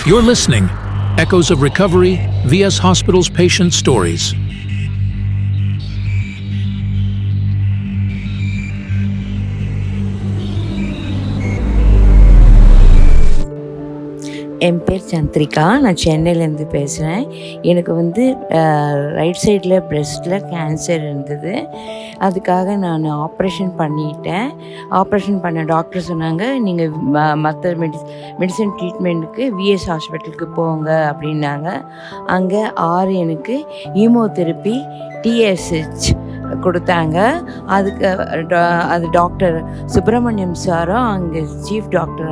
You're listening. Echoes of Recovery, VS Hospital's Patient Stories. என் பேர் சந்திரிகா. நான் சென்னையிலேருந்து பேசுகிறேன். எனக்கு ரைட் சைடில் ப்ரெஸ்ட்டில் கேன்சர் இருந்தது. அதுக்காக நான் ஆப்ரேஷன் பண்ணிட்டேன். ஆப்ரேஷன் பண்ண டாக்டர் சொன்னாங்க, நீங்கள் மற்ற மெடிசன் ட்ரீட்மெண்ட்டுக்கு விஎஸ் ஹாஸ்பிட்டலுக்கு போங்க அப்படின்னாங்க. அங்கே எனக்கு ஹீமோதெரப்பி டிஎஸ்ஹெச் கொடுத்தாங்க. அது டாக்டர் சுப்பிரமணியம் சாரும் அங்கே சீஃப் டாக்டர்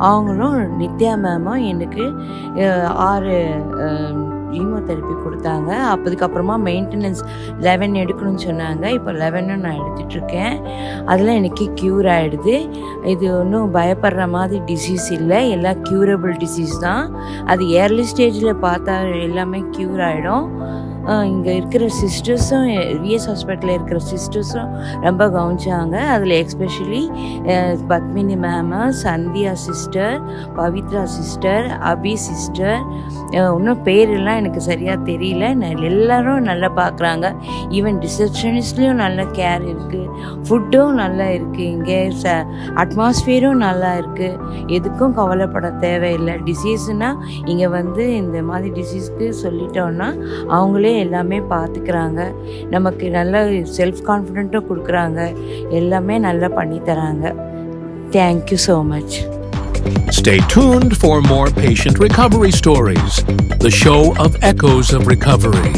அவங்களும் நித்யா மேமும் எனக்கு 6 ஹீமோதெரப்பி கொடுத்தாங்க. அதுக்கப்புறமா மெயின்டெனன்ஸ் 11 எடுக்கணும்னு சொன்னாங்க. இப்போ 11 நான் எடுத்துகிட்ருக்கேன். அதெல்லாம் எனக்கு க்யூர் ஆகிடுது. இது ஒன்றும் பயப்படுற மாதிரி டிசீஸ் இல்லை, எல்லாம் க்யூரபிள் டிசீஸ் தான். அது ஏர்லி ஸ்டேஜில் பார்த்தா எல்லாமே க்யூர் ஆகிடும். இங்கே இருக்கிற சிஸ்டர்ஸும், விஎஸ் ஹாஸ்பிட்டலில் இருக்கிற சிஸ்டர்ஸும் ரொம்ப கவனிச்சாங்க. அதில் especially Padmini ma'am, Sandhya sister, Pavithra sister, Abhi sister, இன்னும் பேரெல்லாம் எனக்கு சரியாக தெரியல. எல்லோரும் நல்லா பார்க்குறாங்க. ஈவன் ரிசப்ஷனிஸ்ட்லேயும் நல்ல கேர் இருக்குது. ஃபுட்டும் நல்லா இருக்குது. இங்கே அட்மாஸ்ஃபியரும் நல்லா இருக்குது. எதுக்கும் கவலைப்பட தேவையில்லை. டிசீஸ்னால் இங்கே இந்த மாதிரி டிசீஸ்க்கு சொல்லிட்டோன்னா அவங்களே எல்லாமே பார்த்துக்கிறாங்க. நமக்கு நல்ல செல்ஃப் கான்ஃபிடென்ட்டும் கொடுக்குறாங்க. எல்லாமே நல்லா பண்ணி தராங்க. Thank you so much. Stay tuned for more patient recovery stories. The show of Echoes of Recovery.